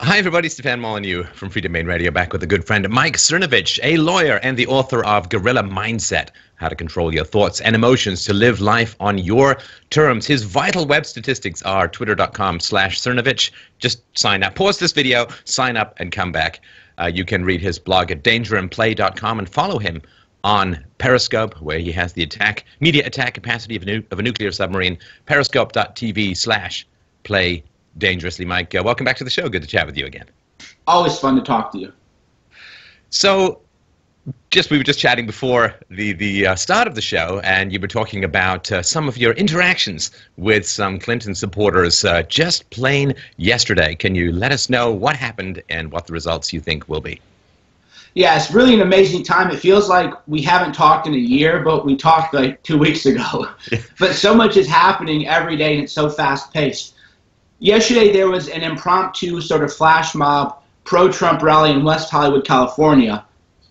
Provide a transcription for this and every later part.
Hi, everybody. Stefan Molyneux from Free Domain Radio, back with a good friend, Mike Cernovich, a lawyer and the author of Guerrilla Mindset, How to Control Your Thoughts and Emotions to Live Life on Your Terms. His vital web statistics are twitter.com/Cernovich. Just sign up. Pause this video, sign up, and come back. You can read his blog at dangerandplay.com and follow him on Periscope, where he has the media attack capacity of a nuclear submarine, periscope.tv/play dangerously. Mike, welcome back to the show. Good to chat with you again. Always fun to talk to you. So, we were just chatting before the start of the show, and you were talking about some of your interactions with some Clinton supporters just plain yesterday. Can you let us know what happened and what the results you think will be? Yeah, it's really an amazing time. It feels like we haven't talked in a year, but we talked like 2 weeks ago. But so much is happening every day, and it's so fast-paced. Yesterday, there was an impromptu sort of flash mob pro-Trump rally in West Hollywood, California,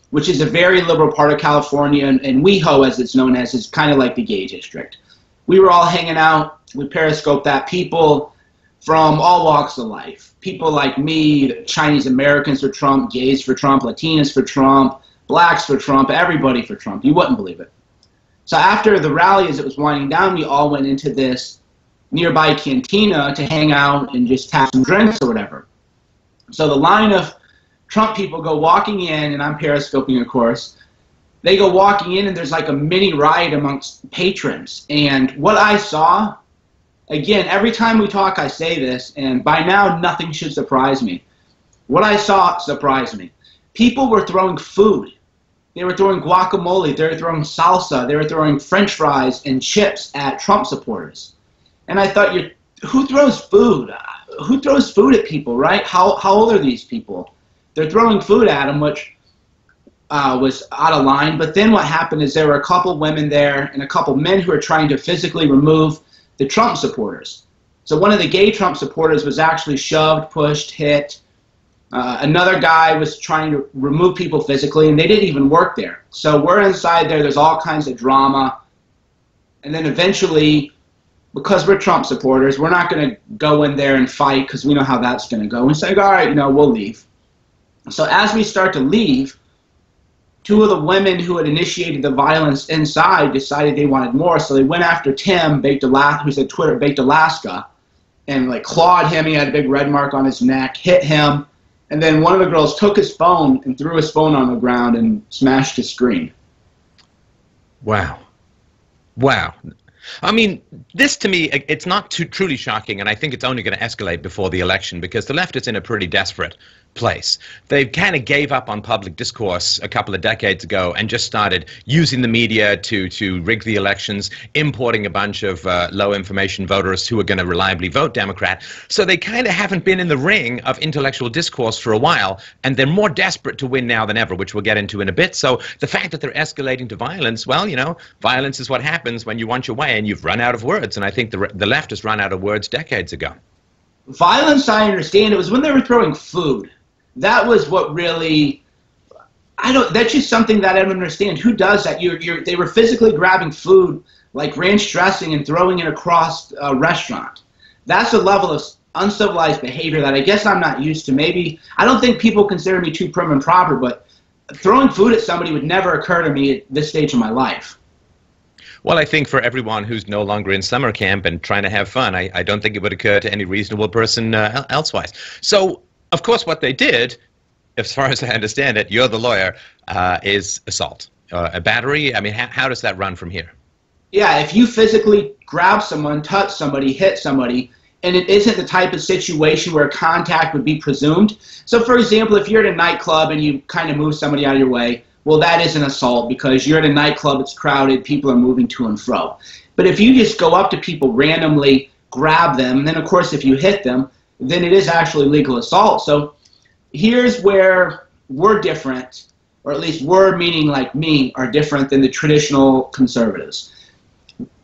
which is a very liberal part of California, and WeHo, as it's known as, is kind of like the gay district. We were all hanging out. We periscoped that. People from all walks of life. People like me, Chinese Americans for Trump, gays for Trump, Latinas for Trump, blacks for Trump, everybody for Trump. You wouldn't believe it. So after the rally, as it was winding down, we all went into this nearby cantina to hang out and just have some drinks or whatever. So the line of Trump people go walking in, and I'm periscoping, of course. They go walking in, and there's like a mini riot amongst patrons. And what I saw, again, every time we talk I say this, and by now nothing should surprise me. What I saw surprised me. People were throwing food. They were throwing guacamole. They were throwing salsa. They were throwing French fries and chips at Trump supporters. And I thought, who throws food? Who throws food at people, right? How old are these people? They're throwing food at them, which was out of line. But then what happened is there were a couple women there and a couple men who were trying to physically remove the Trump supporters. So one of the gay Trump supporters was actually shoved, pushed, hit. Another guy was trying to remove people physically, and they didn't even work there. So we're inside there. There's all kinds of drama. And then eventually, because we're Trump supporters, we're not going to go in there and fight because we know how that's going to go. We say, all right, we'll leave. So as we start to leave, two of the women who had initiated the violence inside decided they wanted more, so they went after Tim, who's at Twitter, Baked Alaska, and like clawed him. He had a big red mark on his neck, hit him, and then one of the girls took his phone and threw his phone on the ground and smashed his screen. Wow. Wow. I mean, this to me, it's not truly shocking, and I think it's only going to escalate before the election because the left is in a pretty desperate place. They kind of gave up on public discourse a couple of decades ago and just started using the media to rig the elections, importing a bunch of low-information voters who are going to reliably vote Democrat. So they kind of haven't been in the ring of intellectual discourse for a while, and they're more desperate to win now than ever, which we'll get into in a bit. So the fact that they're escalating to violence, well, violence is what happens when you want your way and you've run out of words, and I think the left has run out of words decades ago. Violence, I understand. It was when they were throwing food. That was what really, that's just something that I don't understand. Who does that? They were physically grabbing food like ranch dressing and throwing it across a restaurant. That's a level of uncivilized behavior that I guess I'm not used to. Maybe, I don't think people consider me too prim and proper, but throwing food at somebody would never occur to me at this stage of my life. Well, I think for everyone who's no longer in summer camp and trying to have fun, I don't think it would occur to any reasonable person elsewise. So, of course, what they did, as far as I understand it, you're the lawyer, is assault. A battery, I mean, how does that run from here? Yeah, if you physically grab someone, touch somebody, hit somebody, and it isn't the type of situation where contact would be presumed. So, for example, if you're at a nightclub and you kind of move somebody out of your way, well, that is an assault because you're at a nightclub, it's crowded, people are moving to and fro. But if you just go up to people randomly, grab them, and then, of course, if you hit them, then it is actually legal assault. So here's where we're different, or at least we're, meaning like me, are different than the traditional conservatives.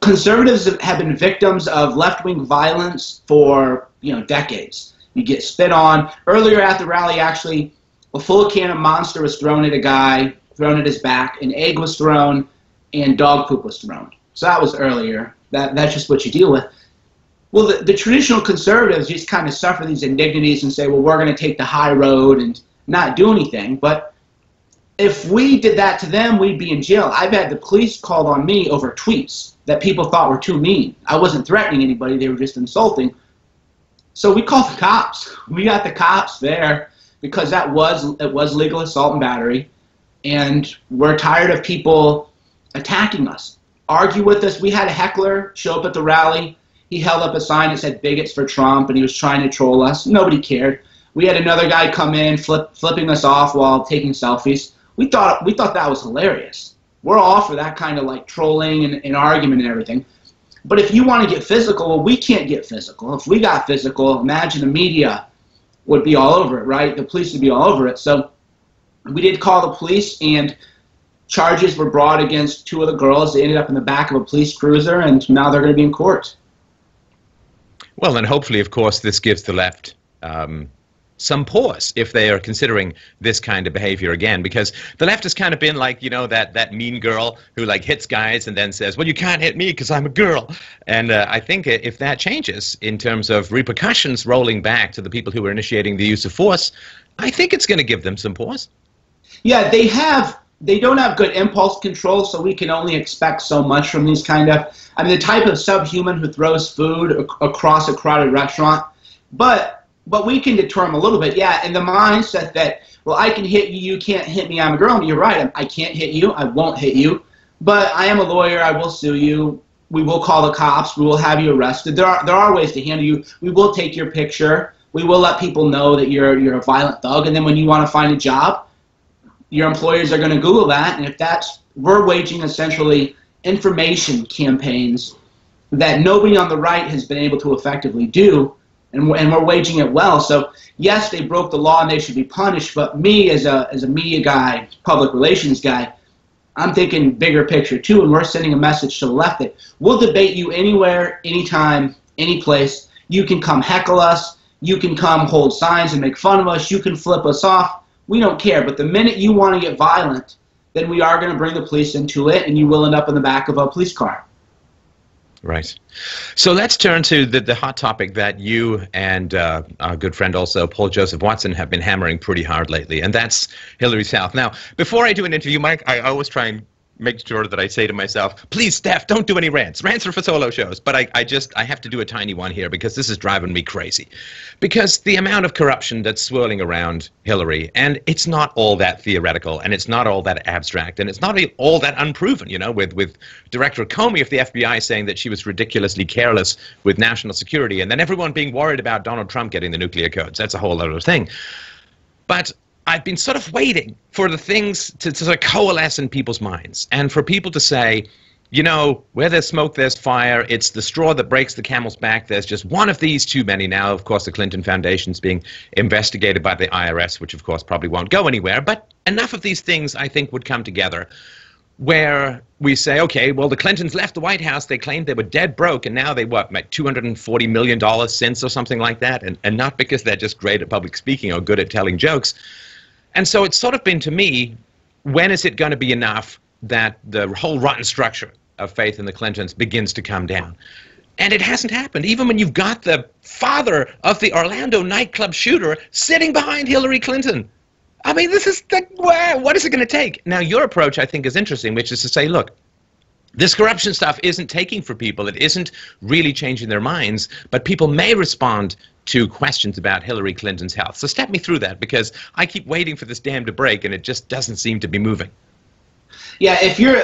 Conservatives have been victims of left-wing violence for, decades. You get spit on. Earlier at the rally, actually, a full can of Monster was thrown at a guy, thrown at his back, an egg was thrown, and dog poop was thrown. So that was earlier. That's just what you deal with. Well, the traditional conservatives just kind of suffer these indignities and say, well, we're going to take the high road and not do anything. But if we did that to them, we'd be in jail. I've had the police called on me over tweets that people thought were too mean. I wasn't threatening anybody. They were just insulting. So we called the cops. We got the cops there because it was legal assault and battery. And we're tired of people attacking us, argue with us. We had a heckler show up at the rally. He held up a sign that said bigots for Trump, and he was trying to troll us. Nobody cared. We had another guy come in flipping us off while taking selfies. We thought that was hilarious. We're all for that kind of like trolling and argument and everything. But if you want to get physical, well, we can't get physical. If we got physical, imagine the media would be all over it, right? The police would be all over it. So we did call the police, and charges were brought against two of the girls. They ended up in the back of a police cruiser, and now they're going to be in court. Well, and hopefully, of course, this gives the left some pause if they are considering this kind of behavior again, because the left has kind of been like, you know, that mean girl who like hits guys and then says, well, you can't hit me because I'm a girl. And I think if that changes in terms of repercussions rolling back to the people who are initiating the use of force, I think it's going to give them some pause. Yeah, they don't have good impulse control, so we can only expect so much from these kind of, I mean, the type of subhuman who throws food across a crowded restaurant. But we can deter them a little bit, yeah, in the mindset that, well, I can hit you, you can't hit me, I'm a girl. You're right, I can't hit you, I won't hit you, but I am a lawyer, I will sue you, we will call the cops, we will have you arrested. There are ways to handle you. We will take your picture, we will let people know that you're a violent thug, and then when you want to find a job, your employers are going to Google that, and if we're waging essentially information campaigns that nobody on the right has been able to effectively do, and we're waging it well. So yes, they broke the law and they should be punished, but me as a media guy, public relations guy, I'm thinking bigger picture too, and we're sending a message to the left that we'll debate you anywhere, anytime, any place. You can come heckle us, you can come hold signs and make fun of us, you can flip us off. We don't care, but the minute you want to get violent, then we are going to bring the police into it, and you will end up in the back of a police car. Right. So let's turn to the hot topic that you and our good friend also, Paul Joseph Watson, have been hammering pretty hard lately, and that's Hillary South. Now, before I do an interview, Mike, I always try and make sure that I say to myself, please, Steph, don't do any rants. Rants are for solo shows. But I have to do a tiny one here because this is driving me crazy. Because the amount of corruption that's swirling around Hillary, and it's not all that theoretical, and it's not all that abstract, and it's not all that unproven, you know, with Director Comey of the FBI saying that she was ridiculously careless with national security, and then everyone being worried about Donald Trump getting the nuclear codes. That's a whole other thing. But I've been sort of waiting for the things to sort of coalesce in people's minds, and for people to say, you know, where there's smoke, there's fire. It's the straw that breaks the camel's back. There's just one of these too many now. Of course, the Clinton Foundation's being investigated by the IRS, which, of course, probably won't go anywhere. But enough of these things, I think, would come together where we say, okay, well, the Clintons left the White House. They claimed they were dead broke, and now they, what, make $240 million since or something like that, and not because they're just great at public speaking or good at telling jokes. And so it's sort of been, to me, when is it going to be enough that the whole rotten structure of faith in the Clintons begins to come down? And it hasn't happened, even when you've got the father of the Orlando nightclub shooter sitting behind Hillary Clinton. I mean, this is the, what is it going to take? Now, your approach, I think, is interesting, which is to say, look, this corruption stuff isn't taking for people. It isn't really changing their minds, but people may respond to questions about Hillary Clinton's health. So step me through that, because I keep waiting for this dam to break, and it just doesn't seem to be moving. Yeah, if you're,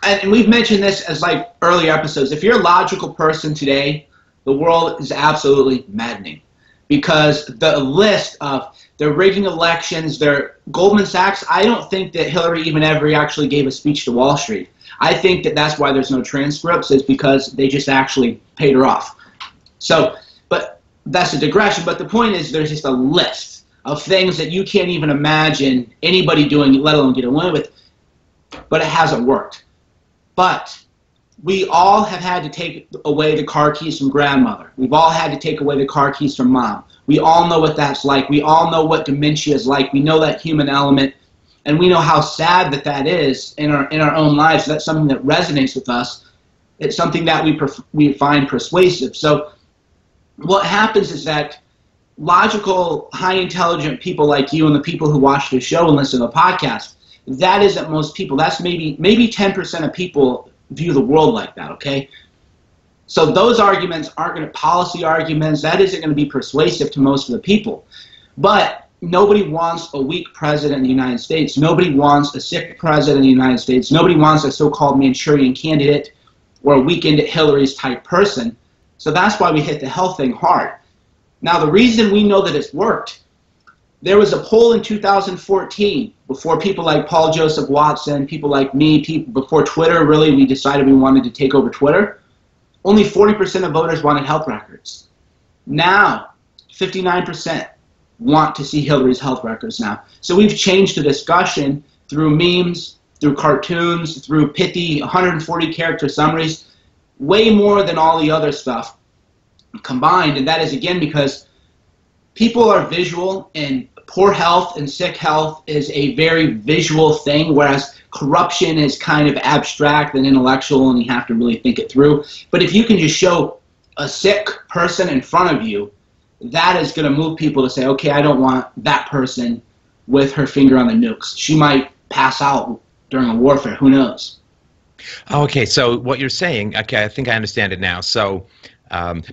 and we've mentioned this as like earlier episodes, if you're a logical person today, the world is absolutely maddening, because the list of they're rigging elections, they're Goldman Sachs, I don't think that Hillary even ever actually gave a speech to Wall Street. I think that that's why there's no transcripts, is because they just actually paid her off. So, but that's a digression. But the point is, there's just a list of things that you can't even imagine anybody doing, let alone get away with. But it hasn't worked. But we all have had to take away the car keys from grandmother. We've all had to take away the car keys from mom. We all know what that's like. We all know what dementia is like. We know that human element. And we know how sad that is in our own lives. That's something that resonates with us. It's something that we find persuasive. So what happens is that logical, high intelligent people like you and the people who watch the show and listen to the podcast, that isn't most people. That's maybe 10% of people view the world like that, okay? So those arguments aren't going to, policy arguments, that isn't going to be persuasive to most of the people. But nobody wants a weak president in the United States. Nobody wants a sick president in the United States. Nobody wants a so-called Manchurian candidate or a weakened Hillary's type person. So that's why we hit the health thing hard. Now, the reason we know that it's worked, there was a poll in 2014 before people like Paul Joseph Watson, people like me, before Twitter, really, we decided we wanted to take over Twitter. Only 40% of voters wanted health records. Now, 59% want to see Hillary's health records now. So we've changed the discussion through memes, through cartoons, through pithy 140-character summaries, way more than all the other stuff combined. And that is, again, because people are visual, and poor health and sick health is a very visual thing, whereas corruption is kind of abstract and intellectual, and you have to really think it through. But if you can just show a sick person in front of you, that is going to move people to say, okay, I don't want that person with her finger on the nukes. She might pass out during a warfare. Who knows? Okay, so what you're saying, okay, I think I understand it now. So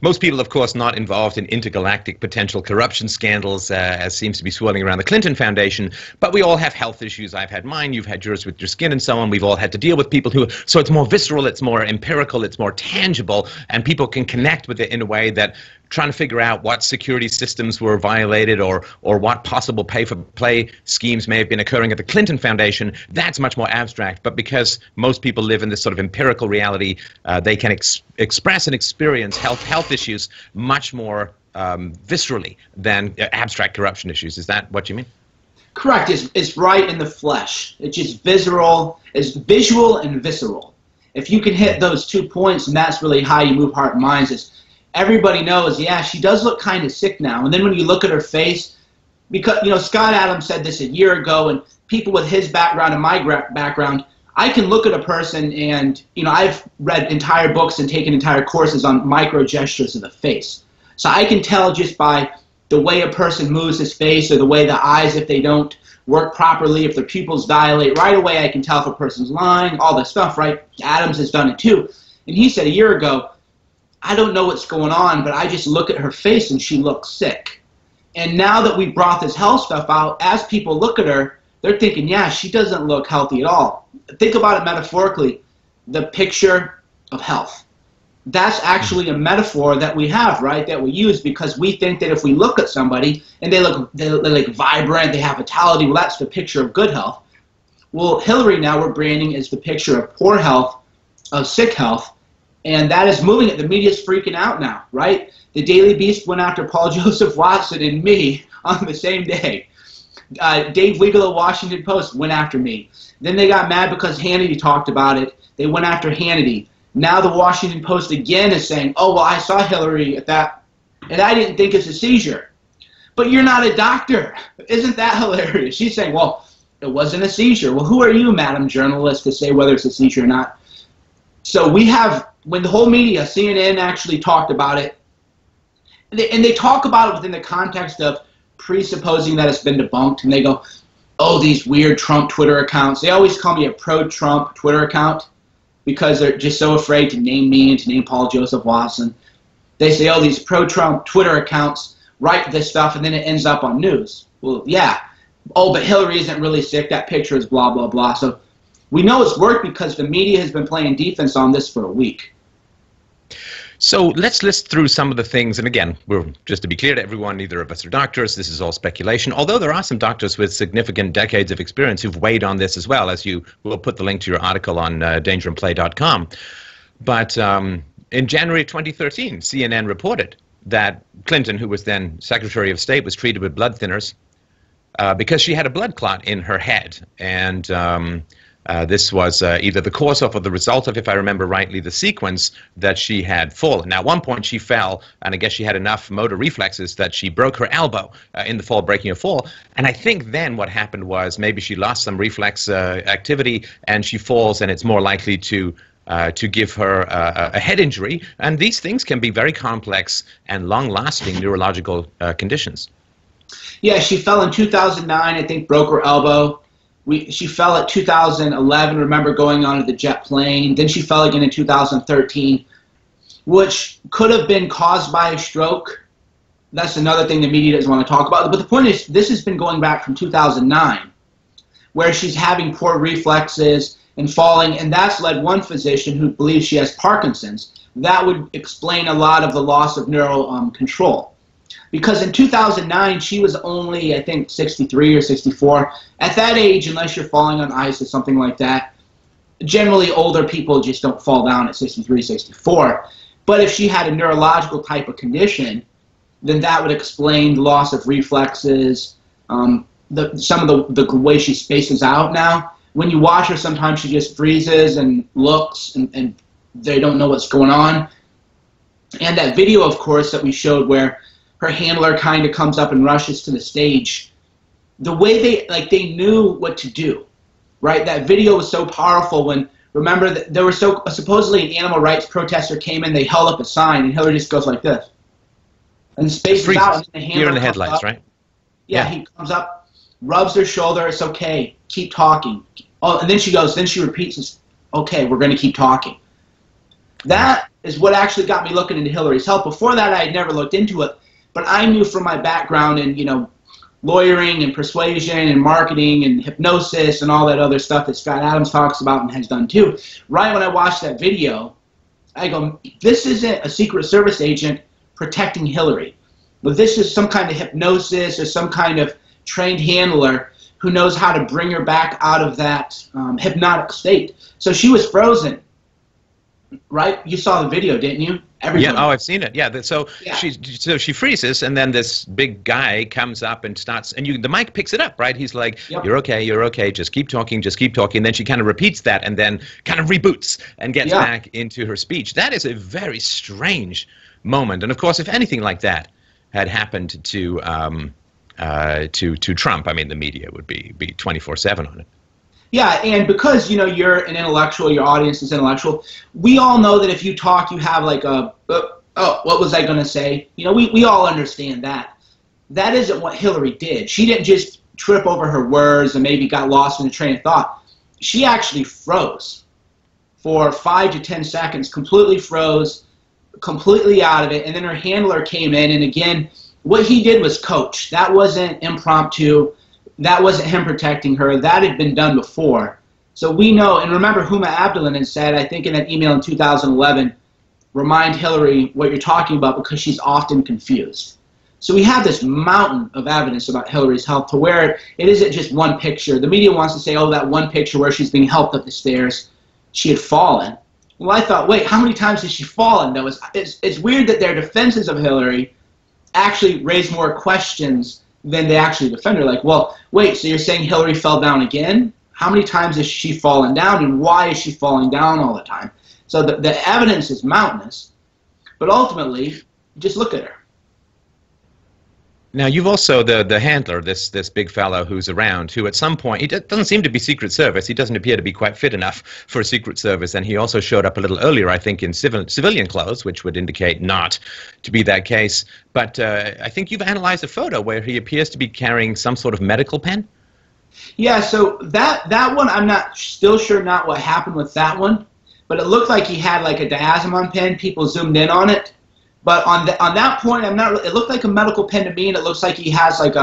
most people, of course, not involved in intergalactic potential corruption scandals, as seems to be swirling around the Clinton Foundation, but we all have health issues. I've had mine, you've had yours with your skin and so on. We've all had to deal with people who, so it's more visceral, it's more empirical, it's more tangible, and people can connect with it in a way that trying to figure out what security systems were violated or what possible pay-for-play schemes may have been occurring at the Clinton Foundation, that's much more abstract. But because most people live in this sort of empirical reality, they can express and experience health issues much more viscerally than abstract corruption issues. Is that what you mean? Correct. It's right in the flesh. It's just visceral. It's visual and visceral. If you can hit those 2 points, and that's really how you move heart and minds, is everybody knows, yeah, she does look kind of sick now. And then when you look at her face, because, you know, Scott Adams said this a year ago, and people with his background and my background, I can look at a person and, you know, I've read entire books and taken entire courses on micro gestures of the face. So I can tell just by the way a person moves his face, or the way the eyes, if they don't work properly, if their pupils dilate, right away I can tell if a person's lying, all this stuff, right? Adams has done it too. And he said a year ago, I don't know what's going on, but I just look at her face and she looks sick. And now that we brought this health stuff out, as people look at her, they're thinking, yeah, she doesn't look healthy at all. Think about it metaphorically, the picture of health. That's actually a metaphor that we have, right, that we use, because we think that if we look at somebody and they're like vibrant, they have vitality, well, that's the picture of good health. Well, Hillary now we're branding as the picture of poor health, of sick health, and that is moving it. The media's freaking out now, right? The Daily Beast went after Paul Joseph Watson and me on the same day. Dave Weigel of Washington Post went after me. Then they got mad because Hannity talked about it. They went after Hannity. Now the Washington Post again is saying, oh, well, I saw Hillary at that, and I didn't think it's a seizure. But you're not a doctor. Isn't that hilarious? She's saying, well, it wasn't a seizure. Well, who are you, madam journalist, to say whether it's a seizure or not? So we have, when the whole media, CNN actually talked about it, and they talk about it within the context of presupposing that it's been debunked, and they go, oh, these weird Trump Twitter accounts. They always call me a pro-Trump Twitter account because they're just so afraid to name me and to name Paul Joseph Watson. They say, oh, these pro-Trump Twitter accounts write this stuff, and then it ends up on news. Well, yeah. Oh, but Hillary isn't really sick. That picture is blah, blah, blah. So we know it's worked because the media has been playing defense on this for a week. So let's list through some of the things, and again, just to be clear to everyone, neither of us are doctors, this is all speculation, although there are some doctors with significant decades of experience who've weighed on this as well, as you will put the link to your article on dangerandplay.com. But in January of 2013, CNN reported that Clinton, who was then Secretary of State, was treated with blood thinners because she had a blood clot in her head, and this was either the cause of or the result of, if I remember rightly, the sequence that she had fallen. Now, at one point she fell, and I guess she had enough motor reflexes that she broke her elbow in the fall, breaking her fall. And I think then what happened was maybe she lost some reflex activity, and she falls, and it's more likely to to give her a head injury. And these things can be very complex and long-lasting neurological conditions. Yeah, she fell in 2009, I think, broke her elbow. She fell at 2011, remember going onto the jet plane. Then she fell again in 2013, which could have been caused by a stroke. That's another thing the media doesn't want to talk about. But the point is, this has been going back from 2009, where she's having poor reflexes and falling, and that's led one physician who believes she has Parkinson's. That would explain a lot of the loss of neural control. Because in 2009, she was only, I think, 63 or 64. At that age, unless you're falling on ice or something like that, generally older people just don't fall down at 63, 64. But if she had a neurological type of condition, then that would explain the loss of reflexes, some of the way she spaces out now. When you watch her, sometimes she just freezes and looks, and they don't know what's going on. And that video, of course, that we showed where her handler kind of comes up and rushes to the stage, the way they knew what to do, right? That video was so powerful when, remember, that there were supposedly an animal rights protester came in, they held up a sign, and Hillary just goes like this. And spaces out, and the handler You're in the comes headlights, up. right? Yeah, he comes up, rubs her shoulder, it's okay, keep talking. Oh, and then she repeats this, okay, we're going to keep talking. That is what actually got me looking into Hillary's health. Before that, I had never looked into it. But I knew from my background in, lawyering and persuasion and marketing and hypnosis and all that other stuff that Scott Adams talks about and has done too. Right when I watched that video, I go, this isn't a Secret Service agent protecting Hillary. But this is some kind of hypnosis or some kind of trained handler who knows how to bring her back out of that hypnotic state. So she was frozen. Right? You saw the video, didn't you? Everybody. Yeah, oh, I've seen it. Yeah, so she freezes, and then this big guy comes up and starts, and the mic picks it up, right? He's like, yep. You're okay, just keep talking, just keep talking. And then she kind of repeats that and then kind of reboots and gets back into her speech. That is a very strange moment. And of course, if anything like that had happened to Trump, I mean, the media would be 24/7 on it. Yeah, and because, you're an intellectual, your audience is intellectual, we all know that if you talk, you have like what was I going to say? We all understand that. That isn't what Hillary did. She didn't just trip over her words and maybe got lost in a train of thought. She actually froze for 5 to 10 seconds, completely froze, completely out of it, and then her handler came in, and again, what he did was coach. That wasn't impromptu. That wasn't him protecting her. That had been done before. So we know, and remember Huma Abdullah had said, I think in that email in 2011, remind Hillary what you're talking about because she's often confused. So we have this mountain of evidence about Hillary's health to where it isn't just one picture. The media wants to say, oh, that one picture where she's being helped up the stairs, she had fallen. Well, I thought, wait, how many times has she fallen? Though it's weird that their defenses of Hillary actually raise more questions than they actually defend her. Like, well, wait, so you're saying Hillary fell down again? How many times has she fallen down, and why is she falling down all the time? So the evidence is mountainous, but ultimately, just look at her. Now, you've also the handler, this big fellow who's around, who at some point, he doesn't seem to be Secret Service. He doesn't appear to be quite fit enough for Secret Service, and he also showed up a little earlier, I think, in civilian clothes, which would indicate not to be that case. But I think you've analyzed a photo where he appears to be carrying some sort of medical pen. Yeah, so that one, I'm not still sure not what happened with that one, but it looked like he had like a diazepam pen. People zoomed in on it. But on that point, it looked like a medical pen to me, and it looks like he has like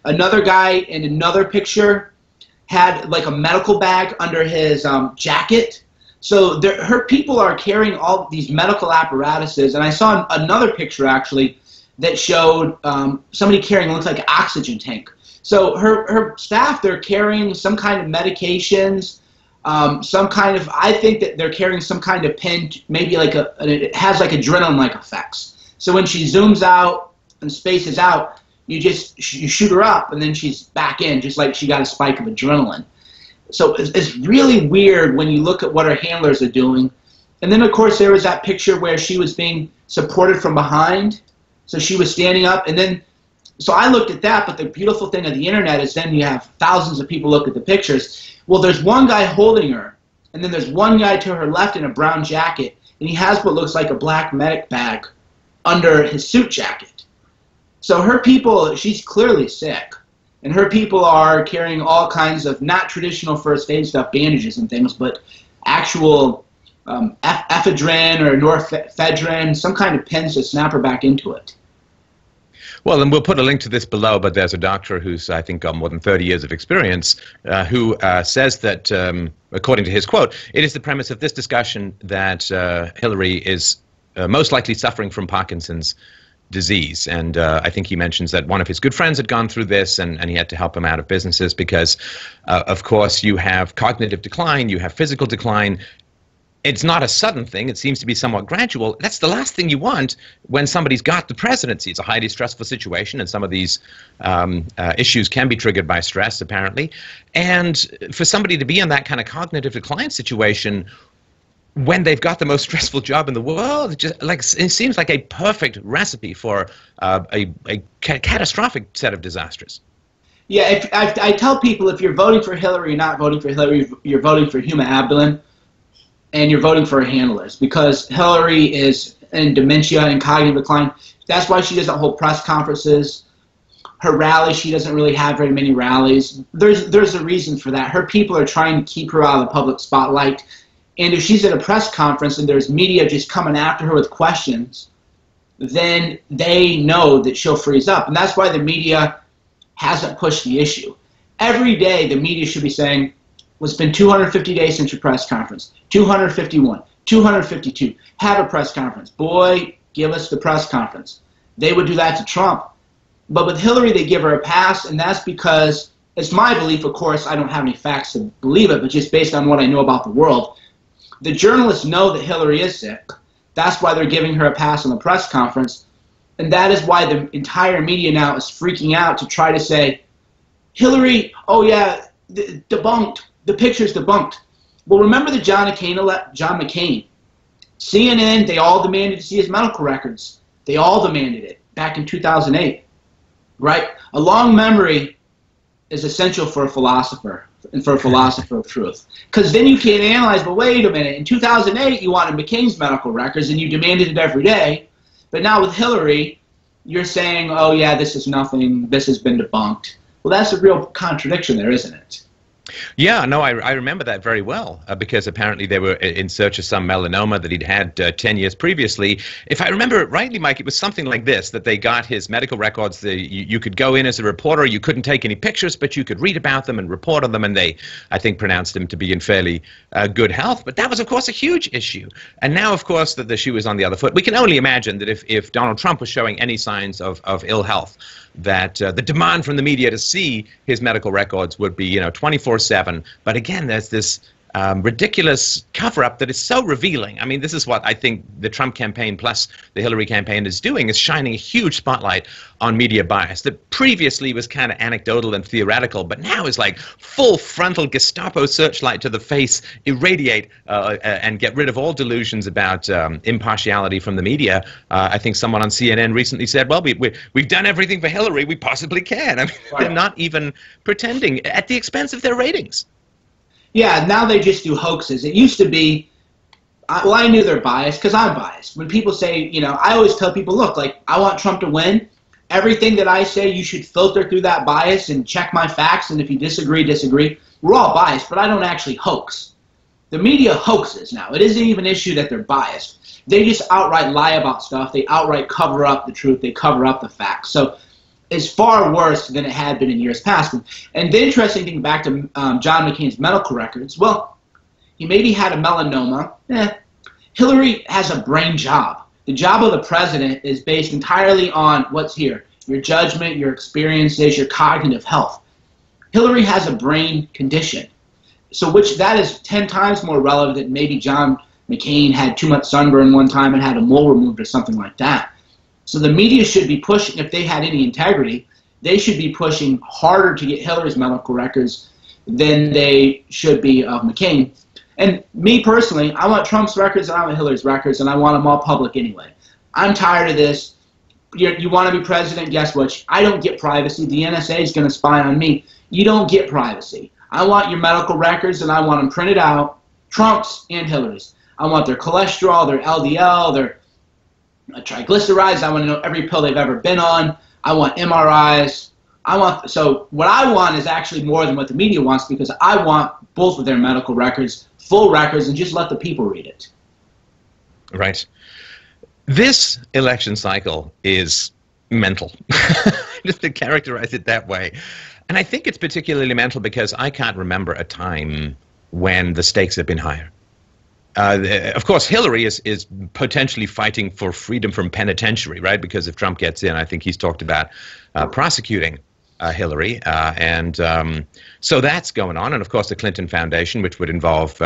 another guy in another picture had like a medical bag under his jacket. So her people are carrying all these medical apparatuses, and I saw another picture actually that showed somebody carrying looks like an oxygen tank. So her staff, they're carrying some kind of medications, some kind of, I think that they're carrying some kind of pen, maybe like it has like adrenaline-like effects. So when she zooms out and spaces out, you shoot her up and then she's back in, just like she got a spike of adrenaline. So it's really weird when you look at what her handlers are doing. And then, of course, there was that picture where she was being supported from behind. So she was standing up, and then, so I looked at that, but the beautiful thing of the internet is then you have thousands of people look at the pictures. Well, there's one guy holding her, and then there's one guy to her left in a brown jacket, and he has what looks like a black medic bag under his suit jacket. So her people, she's clearly sick, and her people are carrying all kinds of not traditional first aid stuff, bandages and things, but actual ephedrine or norepinephrine, some kind of pins to snap her back into it. Well, and we'll put a link to this below, but there's a doctor who's, I think, got more than 30 years of experience who says that, according to his quote, it is the premise of this discussion that Hillary is most likely suffering from Parkinson's disease. And I think he mentions that one of his good friends had gone through this, and he had to help him out of businesses because, of course, you have cognitive decline, you have physical decline. It's not a sudden thing. It seems to be somewhat gradual. That's the last thing you want when somebody's got the presidency. It's a highly stressful situation, and some of these issues can be triggered by stress, apparently. And for somebody to be in that kind of cognitive decline situation when they've got the most stressful job in the world, it seems like a perfect recipe for a catastrophic set of disasters. Yeah, I tell people if you're voting for Hillary, you're not voting for Hillary, you're voting for Huma Abdullah, and you're voting for her handlers, because Hillary is in dementia and cognitive decline. That's why she doesn't hold press conferences. Her rallies, she doesn't really have very many rallies. There's a reason for that. Her people are trying to keep her out of the public spotlight. And if she's at a press conference and there's media just coming after her with questions, then they know that she'll freeze up. And that's why the media hasn't pushed the issue. Every day the media should be saying, well, it's been 250 days since your press conference. 251, 252. Have a press conference. Boy, give us the press conference. They would do that to Trump. But with Hillary, they give her a pass, and that's because, it's my belief, of course, I don't have any facts to believe it, but just based on what I know about the world, the journalists know that Hillary is sick. That's why they're giving her a pass on the press conference. And that is why the entire media now is freaking out to try to say, Hillary, oh yeah, debunked. The picture's debunked. Well, remember the John McCain. CNN, they all demanded to see his medical records. They all demanded it back in 2008, right? A long memory is essential for a philosopher and for a philosopher of truth. Because then you can analyze, but wait a minute, in 2008 you wanted McCain's medical records and you demanded it every day. But now with Hillary, you're saying, oh yeah, this is nothing, this has been debunked. Well, that's a real contradiction there, isn't it? Yeah, no, I remember that very well because apparently they were in search of some melanoma that he'd had 10 years previously. If I remember it rightly, Mike, it was something like this, that they got his medical records. You could go in as a reporter. You couldn't take any pictures, but you could read about them and report on them, and they, I think, pronounced him to be in fairly good health. But that was, of course, a huge issue. And now, of course, that the shoe is on the other foot. We can only imagine that if Donald Trump was showing any signs of ill health, that the demand from the media to see his medical records would be, 24/7. But again, there's this ridiculous cover-up that is so revealing. I mean, this is what I think the Trump campaign plus the Hillary campaign is doing, is shining a huge spotlight on media bias that previously was kind of anecdotal and theoretical, but now is like full frontal Gestapo searchlight to the face, irradiate and get rid of all delusions about impartiality from the media. I think someone on CNN recently said, well, we've done everything for Hillary we possibly can. I mean, they're not even pretending at the expense of their ratings. Yeah, now they just do hoaxes. It used to be, well, I knew they're biased because I'm biased. When people say, I always tell people, look, like, I want Trump to win. Everything that I say, you should filter through that bias and check my facts, and if you disagree, disagree. We're all biased, but I don't actually hoax. The media hoaxes now. It isn't even an issue that they're biased. They just outright lie about stuff. They outright cover up the truth. They cover up the facts. So is far worse than it had been in years past. And the interesting thing, back to John McCain's medical records, well, he maybe had a melanoma. Hillary has a brain job. The job of the president is based entirely on what's here, your judgment, your experiences, your cognitive health. Hillary has a brain condition, so that is 10 times more relevant than maybe John McCain had too much sunburn one time and had a mole removed or something like that. So the media should be pushing, if they had any integrity, they should be pushing harder to get Hillary's medical records than they should be of McCain. And me personally, I want Trump's records and I want Hillary's records, and I want them all public anyway. I'm tired of this. You want to be president, guess what? I don't get privacy. The NSA is going to spy on me. You don't get privacy. I want your medical records, and I want them printed out, Trump's and Hillary's. I want their cholesterol, their LDL, their triglycerides. I want to know every pill they've ever been on. I want MRIs. So what I want is actually more than what the media wants, because I want both of their medical records, full records, and just let the people read it. Right. This election cycle is mental, just to characterize it that way. And I think it's particularly mental because I can't remember a time when the stakes have been higher. Of course, Hillary is potentially fighting for freedom from penitentiary, right? Because if Trump gets in, I think he's talked about prosecuting Hillary. So that's going on. And of course, the Clinton Foundation, which would involve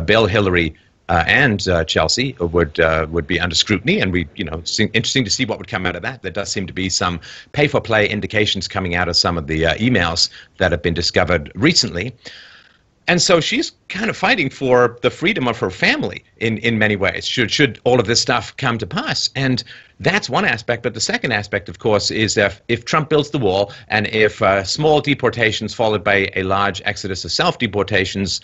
Bill, Hillary, and Chelsea, would be under scrutiny. And interesting to see what would come out of that. There does seem to be some pay-for-play indications coming out of some of the emails that have been discovered recently. And so she's kind of fighting for the freedom of her family in many ways, should all of this stuff come to pass. And that's one aspect. But the second aspect, of course, is if Trump builds the wall and if small deportations followed by a large exodus of self-deportations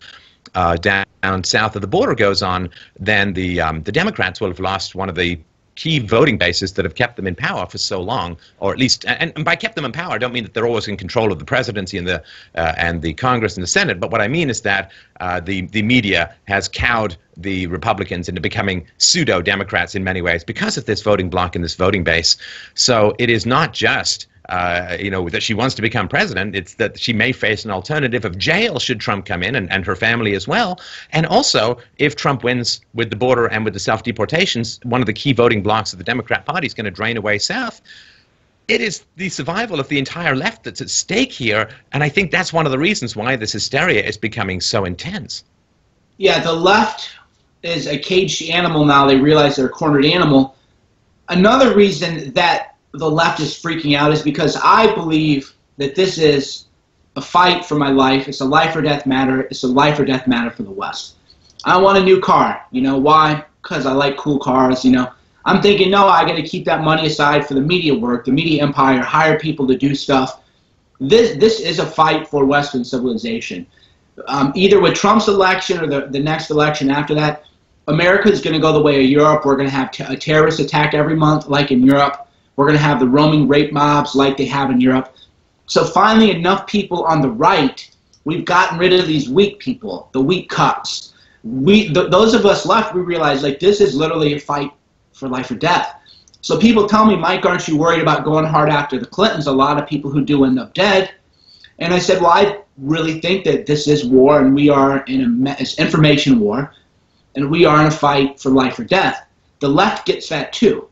down south of the border goes on, then the Democrats will have lost one of the key voting bases that have kept them in power for so long, or at least, and by kept them in power, I don't mean that they're always in control of the presidency and the Congress and the Senate, but what I mean is that the media has cowed the Republicans into becoming pseudo-Democrats in many ways because of this voting bloc and this voting base. So it is not just that she wants to become president. It's that she may face an alternative of jail should Trump come in, and her family as well. And also, if Trump wins with the border and with the self-deportations, one of the key voting blocs of the Democrat Party is going to drain away south. It is the survival of the entire left that's at stake here. And I think that's one of the reasons why this hysteria is becoming so intense. Yeah, the left is a caged animal now. They realize they're a cornered animal. Another reason that the left is freaking out is because I believe that this is a fight for my life. It's a life or death matter. It's a life or death matter for the West. I want a new car. You know why? Because I like cool cars. I'm thinking, no, I got to keep that money aside for the media work, the media empire, hire people to do stuff. This is a fight for Western civilization. Either with Trump's election or the next election after that, America is going to go the way of Europe. We're going to have a terrorist attack every month, like in Europe. We're going to have the roaming rape mobs like they have in Europe. So finally, enough people on the right, we've gotten rid of these weak people, the weak cucks. Those of us left, we realize this is literally a fight for life or death. So people tell me, Mike, aren't you worried about going hard after the Clintons? A lot of people who do end up dead. And I said, well, I really think that this is war, and we are in it's information war, and we are in a fight for life or death. The left gets that too.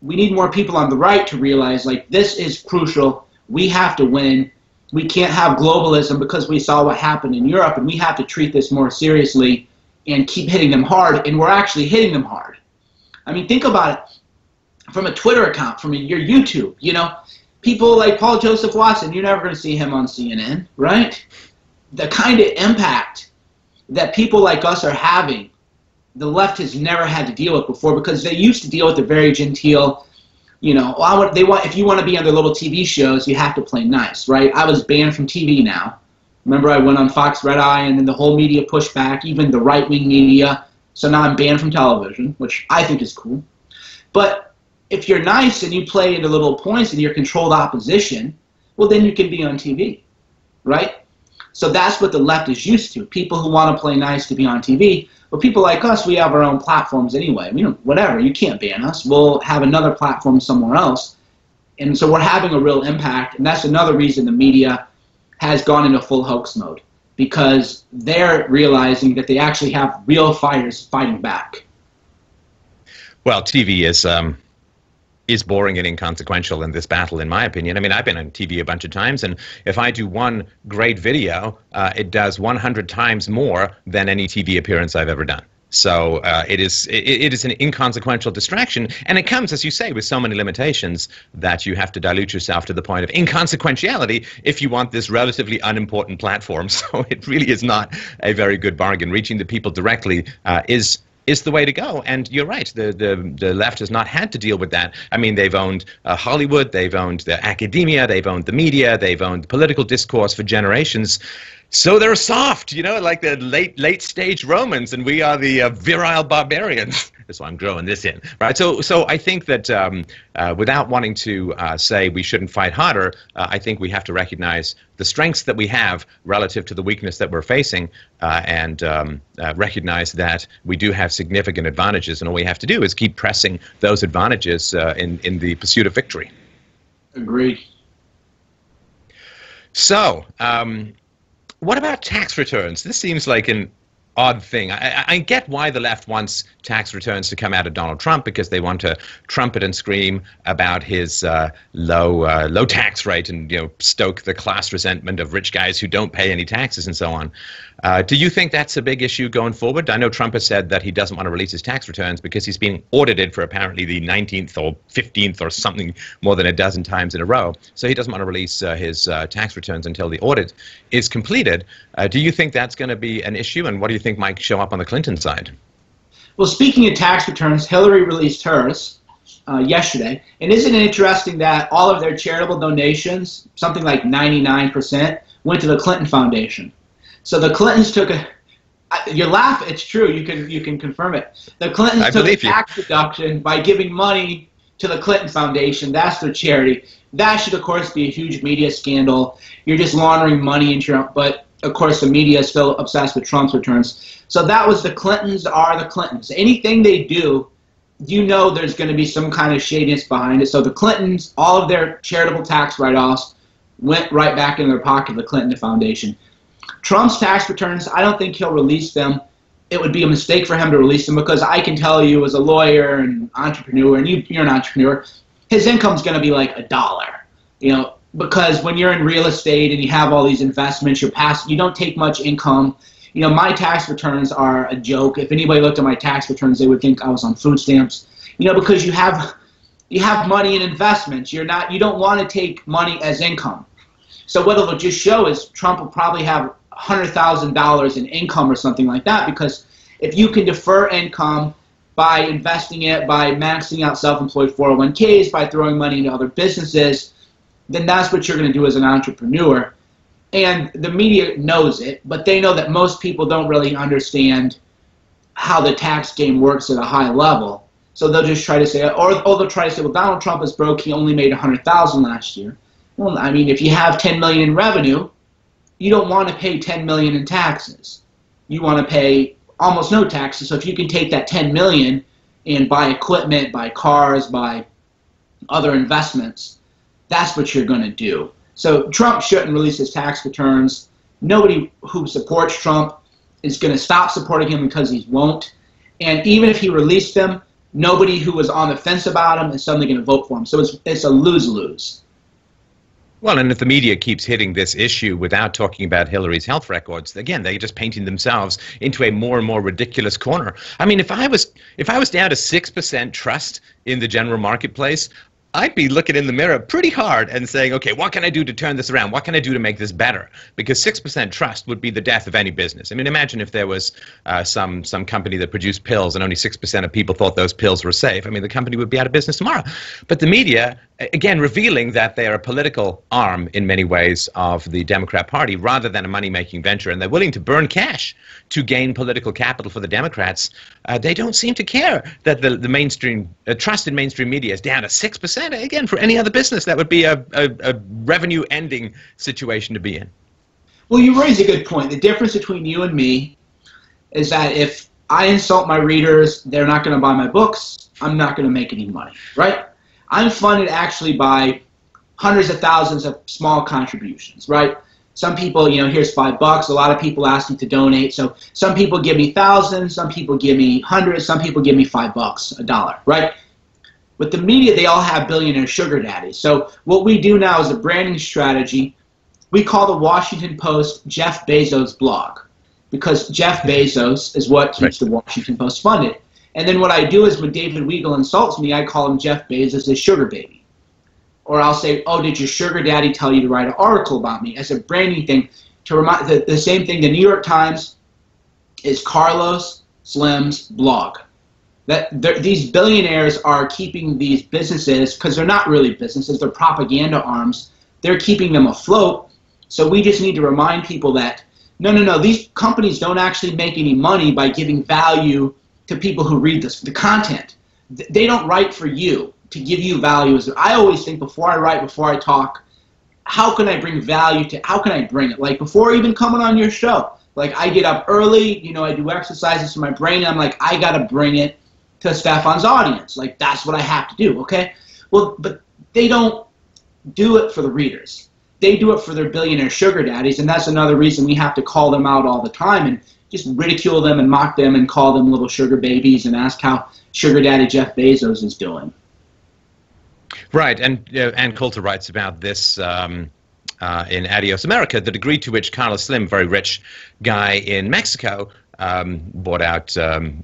We need more people on the right to realize, this is crucial. We have to win. We can't have globalism because we saw what happened in Europe, and we have to treat this more seriously and keep hitting them hard, and we're actually hitting them hard. I mean, think about it from a Twitter account, from your YouTube, people like Paul Joseph Watson, you're never going to see him on CNN, right? The kind of impact that people like us are having, the left has never had to deal with before, because they used to deal with the very genteel, if you want to be on their little TV shows, you have to play nice, right? I was banned from TV now. Remember, I went on Fox Red Eye, and then the whole media pushed back, even the right-wing media. So now I'm banned from television, which I think is cool. But if you're nice and you play into little points and you're controlled opposition, well, then you can be on TV, right? So that's what the left is used to, people who want to play nice to be on TV. But people like us, we have our own platforms anyway. Whatever, you can't ban us. We'll have another platform somewhere else. And so we're having a real impact, and that's another reason the media has gone into full hoax mode, because they're realizing that they actually have real fighters fighting back. Well, TV is boring and inconsequential in this battle, in my opinion. I mean, I've been on TV a bunch of times, and if I do one great video, it does 100 times more than any TV appearance I've ever done. So it is an inconsequential distraction, and it comes, as you say, with so many limitations that you have to dilute yourself to the point of inconsequentiality if you want this relatively unimportant platform. So it really is not a very good bargain. Reaching the people directly is is the way to go. And you're right, the left has not had to deal with that. I mean, they've owned Hollywood, they've owned the academia, they've owned the media, they've owned the political discourse for generations. So they're soft, you know, like the late stage Romans, and we are the virile barbarians. That's why I'm growing this in, right? So I think that without wanting to say we shouldn't fight harder, I think we have to recognize the strengths that we have relative to the weakness that we're facing, and recognize that we do have significant advantages, and all we have to do is keep pressing those advantages in the pursuit of victory. Agreed. So, what about tax returns? This seems like an odd thing. I get why the left wants tax returns to come out of Donald Trump, because they want to trumpet and scream about his low tax rate and, you know, stoke the class resentment of rich guys who don't pay any taxes and so on. Do you think that's a big issue going forward? I know Trump has said that he doesn't want to release his tax returns because he's being audited for apparently the 19th or 15th or something more than a dozen times in a row. So he doesn't want to release his tax returns until the audit is completed. Do you think that's going to be an issue, and what do you think might show up on the Clinton side? Well, speaking of tax returns, Hillary released hers yesterday. And isn't it interesting that all of their charitable donations, something like 99%, went to the Clinton Foundation? So the Clintons took a, you laugh, it's true, you can confirm it. The Clintons took a tax deduction by giving money to the Clinton Foundation. That's their charity. That should, of course, be a huge media scandal. You're just laundering money into your, but of course the media is still obsessed with Trump's returns. So that was the Clintons are the Clintons. Anything they do, you know there's going to be some kind of shadiness behind it. So the Clintons, all of their charitable tax write-offs went right back in their pocket of the Clinton Foundation. Trump's tax returns, I don't think he'll release them. It would be a mistake for him to release them, because I can tell you as a lawyer and entrepreneur, and you're an entrepreneur, his income's going to be like $1, you know, because when you're in real estate and you have all these investments, you don't take much income. You know, my tax returns are a joke. If anybody looked at my tax returns, they would think I was on food stamps. You know, because you have money in investments. You don't want to take money as income. So what it'll just show is Trump will probably have $100,000 in income or something like that, because if you can defer income by investing it, by maxing out self-employed 401ks, by throwing money into other businesses, then that's what you're going to do as an entrepreneur. And the media knows it, but they know that most people don't really understand how the tax game works at a high level. So they'll just try to say, or they'll try to say, well, Donald Trump is broke, he only made $100,000 last year. Well, I mean, if you have $10 million in revenue, you don't want to pay $10 million in taxes. You want to pay almost no taxes. So if you can take that $10 million and buy equipment, buy cars, buy other investments, that's what you're going to do. So Trump shouldn't release his tax returns. Nobody who supports Trump is going to stop supporting him because he won't. And even if he released them, nobody who was on the fence about him is suddenly going to vote for him. So it's a lose-lose. Well, and if the media keeps hitting this issue without talking about Hillary's health records, again, they're just painting themselves into a more and more ridiculous corner. I mean, if I was down to 6% trust in the general marketplace, I'd be looking in the mirror pretty hard and saying, okay, what can I do to turn this around? What can I do to make this better? Because 6% trust would be the death of any business. I mean, imagine if there was some company that produced pills and only 6% of people thought those pills were safe. I mean, the company would be out of business tomorrow. But the media, again, revealing that they are a political arm in many ways of the Democrat Party rather than a money-making venture, and they're willing to burn cash to gain political capital for the Democrats, they don't seem to care that the mainstream trust in mainstream media is down to 6%. Again, for any other business, that would be a revenue-ending situation to be in. Well, you raise a good point. The difference between you and me is that if I insult my readers, they're not going to buy my books. I'm not going to make any money, right? I'm funded actually by hundreds of thousands of small contributions, right? Some people, you know, here's $5. A lot of people ask me to donate. So some people give me thousands, some people give me hundreds, some people give me $5, $1, right? With the media, they all have billionaire sugar daddies. So what we do now is a branding strategy. We call the Washington Post Jeff Bezos blog, because Jeff Bezos is what keeps the Washington Post funded. And then what I do is when David Weigel insults me, I call him Jeff Bezos' sugar baby. Or I'll say, oh, did your sugar daddy tell you to write an article about me? As a branding thing, to remind the same thing, the New York Times is Carlos Slim's blog. These billionaires are keeping these businesses, because they're not really businesses, they're propaganda arms. They're keeping them afloat. So we just need to remind people that, no, these companies don't actually make any money by giving value to people who read the content. They don't write for you to give you value. I always think before I write, before I talk, how can I bring value to, how can I bring it? Like before even coming on your show, like I get up early, you know, I do exercises for my brain. I'm like, I got to bring it to Stefan's audience. Like that's what I have to do, okay? Well, but they don't do it for the readers. They do it for their billionaire sugar daddies, and that's another reason we have to call them out all the time and just ridicule them and mock them and call them little sugar babies and ask how sugar daddy Jeff Bezos is doing. Right, and Coulter writes about this in Adios America, the degree to which Carlos Slim, very rich guy in Mexico, bought out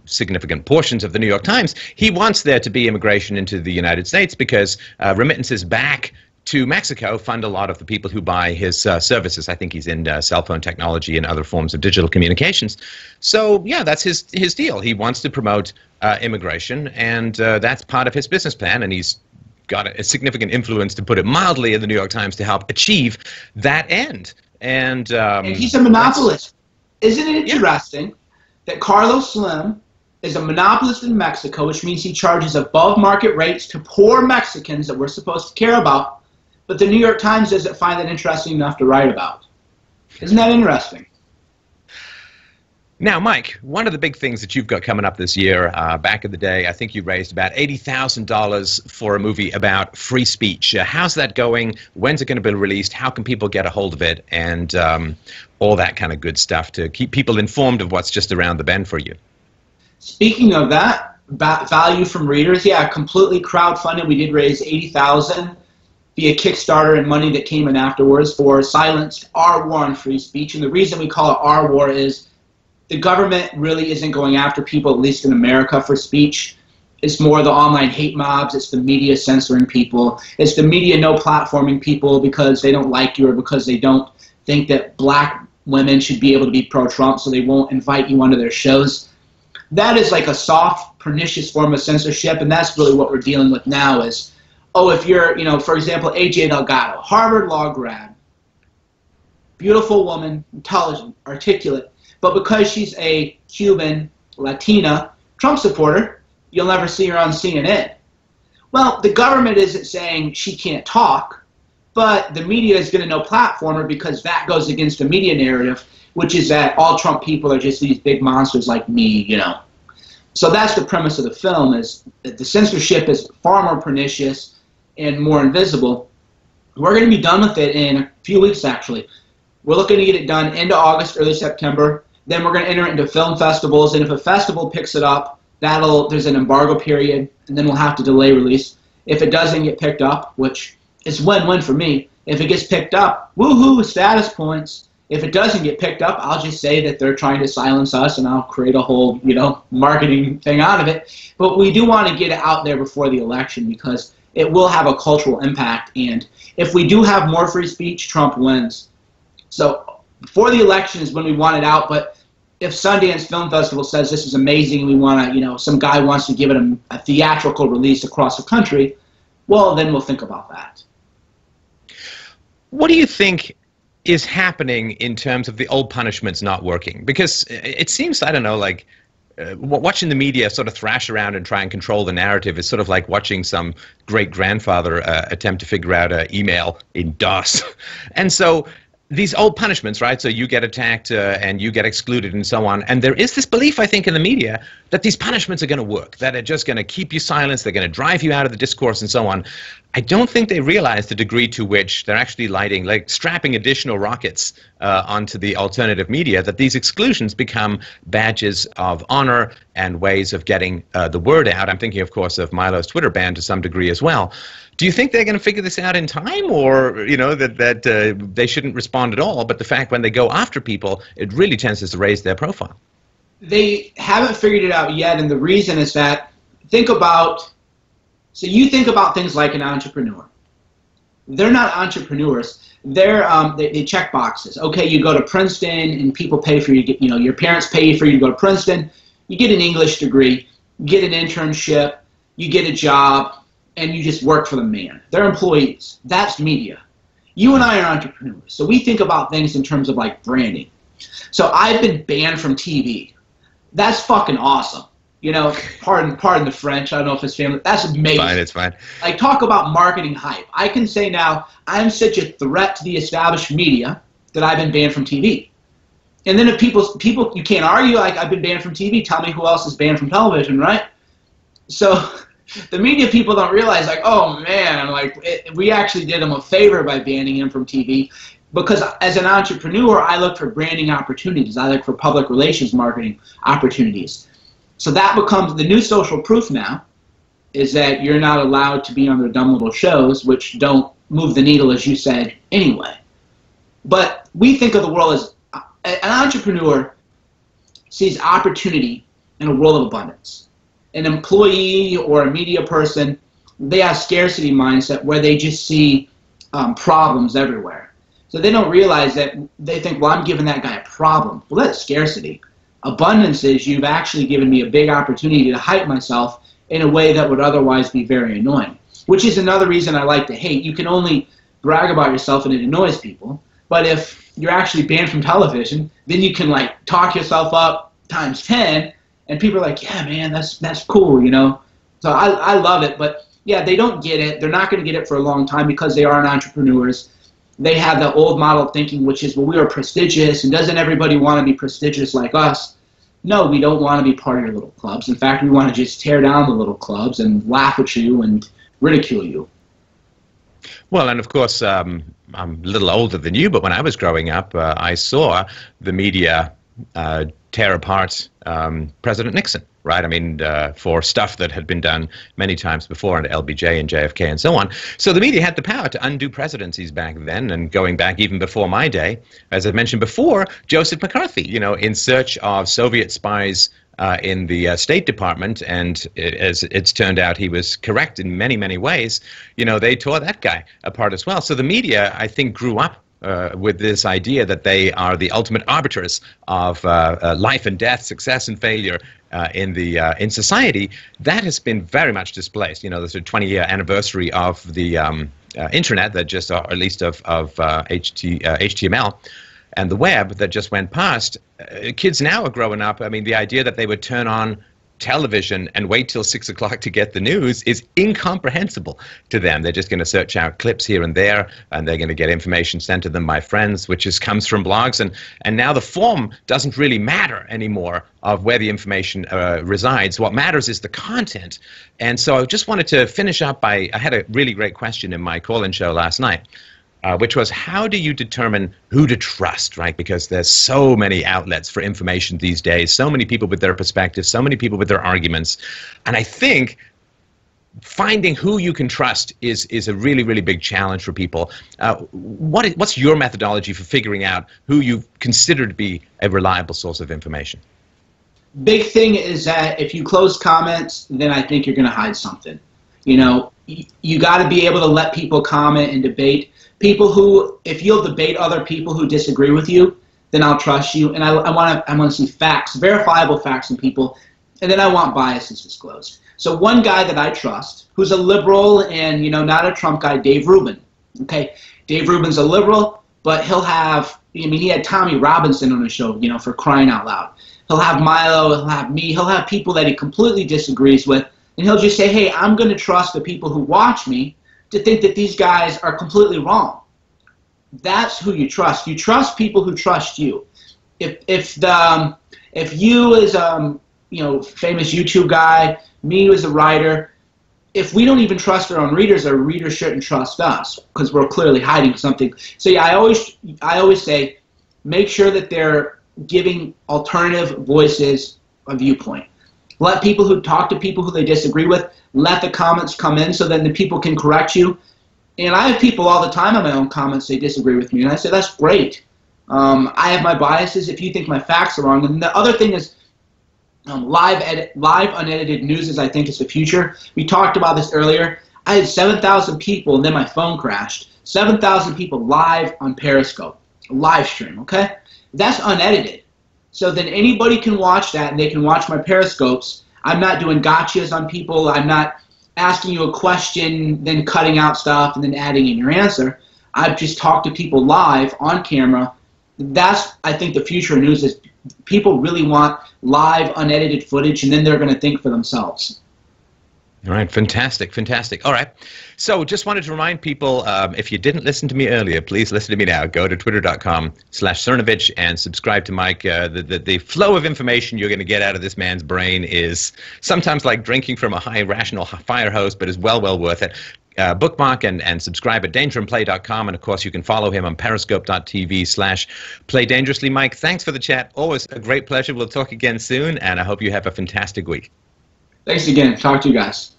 significant portions of the New York Times. He wants there to be immigration into the United States because remittances back to Mexico fund a lot of the people who buy his services. I think he's in cell phone technology and other forms of digital communications. So, yeah, that's his deal. He wants to promote immigration, and that's part of his business plan, and he's got a significant influence, to put it mildly, in the New York Times to help achieve that end. And he's a monopolist. Isn't it interesting that Carlos Slim is a monopolist in Mexico, which means he charges above market rates to poor Mexicans that we're supposed to care about, but the New York Times doesn't find that interesting enough to write about. Isn't that interesting? Now, Mike, one of the big things that you've got coming up this year, back in the day, I think you raised about $80,000 for a movie about free speech. How's that going? When's it going to be released? How can people get a hold of it? And all that kind of good stuff to keep people informed of what's just around the bend for you. Speaking of that, value from readers, yeah, completely crowdfunded. We did raise $80,000 via Kickstarter and money that came in afterwards for Silence, Our War on Free Speech. And the reason we call it Our War is the government really isn't going after people, at least in America, for speech. It's more the online hate mobs. It's the media censoring people. It's the media no platforming people because they don't like you or because they don't think that black women should be able to be pro-Trump, so they won't invite you onto their shows. That is like a soft, pernicious form of censorship, and that's really what we're dealing with now is, oh, if you're, you know, for example, AJ Delgado, Harvard law grad, beautiful woman, intelligent, articulate, but because she's a Cuban, Latina Trump supporter, you'll never see her on CNN. Well, the government isn't saying she can't talk, but the media is going to no platform her because that goes against the media narrative, which is that all Trump people are just these big monsters like me, you know. So that's the premise of the film, is that the censorship is far more pernicious and more invisible. We're going to be done with it in a few weeks, actually. We're looking to get it done into August, early September. Then we're going to enter it into film festivals, and if a festival picks it up, there's an embargo period, and then we'll have to delay release. If it doesn't get picked up, which is win-win for me, if it gets picked up, woohoo, status points. If it doesn't get picked up, I'll just say that they're trying to silence us, and I'll create a whole, you know, marketing thing out of it. But we do want to get it out there before the election because it will have a cultural impact, and if we do have more free speech, Trump wins. So before the election is when we want it out, but if Sundance Film Festival says this is amazing and we want to, you know, some guy wants to give it a theatrical release across the country, well, then we'll think about that. What do you think is happening in terms of the old punishments not working? Because it seems, I don't know, like watching the media sort of thrash around and try and control the narrative is sort of like watching some great-grandfather attempt to figure out an email in DOS. And so these old punishments, right? So you get attacked and you get excluded and so on. And there is this belief, I think, in the media that these punishments are going to work, that are just going to keep you silenced, they're going to drive you out of the discourse and so on. I don't think they realize the degree to which they're actually lighting, like strapping additional rockets onto the alternative media, that these exclusions become badges of honor and ways of getting the word out. I'm thinking, of course, of Milo's Twitter ban to some degree as well. Do you think they're going to figure this out in time, or, you know, that they shouldn't respond at all, but the fact when they go after people, it really tends to raise their profile? They haven't figured it out yet, and the reason is that, so you think about things like an entrepreneur. They're not entrepreneurs. They check boxes. Okay, you go to Princeton, and people pay for you. You know, your parents pay for you to go to Princeton. You get an English degree, you get an internship, you get a job, and you just work for the man. They're employees. That's media. You and I are entrepreneurs, so we think about things in terms of like branding. So I've been banned from TV. That's fucking awesome. You know, pardon the French. I don't know if it's family. That's amazing. Fine, it's fine. Like, talk about marketing hype. I can say now I'm such a threat to the established media that I've been banned from TV. And then if people, you can't argue, like, I've been banned from TV. Tell me who else is banned from television, right? So the media people don't realize, like, oh man, like we actually did him a favor by banning him from TV, because as an entrepreneur, I look for branding opportunities. I look for public relations marketing opportunities. So that becomes the new social proof now, is that you're not allowed to be on their dumb little shows, which don't move the needle, as you said, anyway. But we think of the world as, an entrepreneur sees opportunity in a world of abundance. An employee or a media person, they have scarcity mindset where they just see problems everywhere. So they don't realize that. They think, well, I'm giving that guy a problem. Well, that's scarcity. Abundance is, you've actually given me a big opportunity to hype myself in a way that would otherwise be very annoying, which is another reason I like to hate. You can only brag about yourself and it annoys people. But if you're actually banned from television, then you can like talk yourself up times 10, and people are like, yeah, man, that's cool, you know. So I love it. But yeah, they don't get it. They're not going to get it for a long time because they aren't entrepreneurs. They have the old model of thinking, which is, well, we are prestigious, and doesn't everybody want to be prestigious like us? No, we don't want to be part of your little clubs. In fact, we want to just tear down the little clubs and laugh at you and ridicule you. Well, and of course, I'm a little older than you, but when I was growing up, I saw the media tear apart President Nixon, right? I mean, for stuff that had been done many times before under LBJ and JFK and so on. So the media had the power to undo presidencies back then, and going back even before my day, as I mentioned before, Joseph McCarthy, you know, in search of Soviet spies in the State Department, and as it's turned out, he was correct in many, many ways. You know, they tore that guy apart as well. So the media, I think, grew up with this idea that they are the ultimate arbiters of life and death, success and failure in society. That has been very much displaced. You know, there's a 20-year anniversary of the internet that just, or at least of HTML. And the web that just went past. Kids now are growing up. I mean, the idea that they would turn on television and wait till 6 o'clock to get the news is incomprehensible to them. They're just going to search out clips here and there, and they're going to get information sent to them by friends, which comes from blogs. And now the form doesn't really matter anymore of where the information resides. What matters is the content. And so I just wanted to finish up by, I had a really great question in my call-in show last night. Which was, how do you determine who to trust, right? Because there's so many outlets for information these days, so many people with their perspectives, so many people with their arguments. And I think finding who you can trust is a really, really big challenge for people. What's your methodology for figuring out who you consider to be a reliable source of information? Big thing is that if you close comments, then I think you're going to hide something. You know, you got to be able to let people comment and debate. People who, if you'll debate other people who disagree with you, then I'll trust you. And I want to see facts, verifiable facts in people, and then I want biases disclosed. So one guy that I trust, who's a liberal and, you know, not a Trump guy, Dave Rubin. Okay, Dave Rubin's a liberal, but he'll have, I mean, he had Tommy Robinson on his show, you know, for crying out loud. He'll have Milo, he'll have me, he'll have people that he completely disagrees with, and he'll just say, hey, I'm going to trust the people who watch me to think that these guys are completely wrong. That's who you trust. You trust people who trust you. If you as you know, famous YouTube guy, me as a writer, if we don't even trust our own readers, our readers shouldn't trust us because we're clearly hiding something. So yeah, I always say, make sure that they're giving alternative voices a viewpoint. Let people who talk to people who they disagree with, let the comments come in so then the people can correct you. And I have people all the time in my own comments, they disagree with me, and I say, that's great. I have my biases if you think my facts are wrong. And the other thing is live unedited news is, I think, is the future. We talked about this earlier. I had 7,000 people, and then my phone crashed. 7,000 people live on Periscope, a live stream, okay? That's unedited. So then anybody can watch that, and they can watch my Periscopes. I'm not doing gotchas on people. I'm not asking you a question, then cutting out stuff, and then adding in your answer. I've just talked to people live on camera. That's, I think, the future of news is people really want live, unedited footage, and then they're going to think for themselves. All right, fantastic, fantastic. All right, so just wanted to remind people, if you didn't listen to me earlier, please listen to me now. Go to twitter.com/Cernovich and subscribe to Mike. The flow of information you're going to get out of this man's brain is sometimes like drinking from a high rational fire hose, but is well worth it. Bookmark and subscribe at dangerandplay.com, and of course you can follow him on periscope.tv/playdangerously. Mike, thanks for the chat. Always a great pleasure. We'll talk again soon, and I hope you have a fantastic week. Thanks again. Talk to you guys.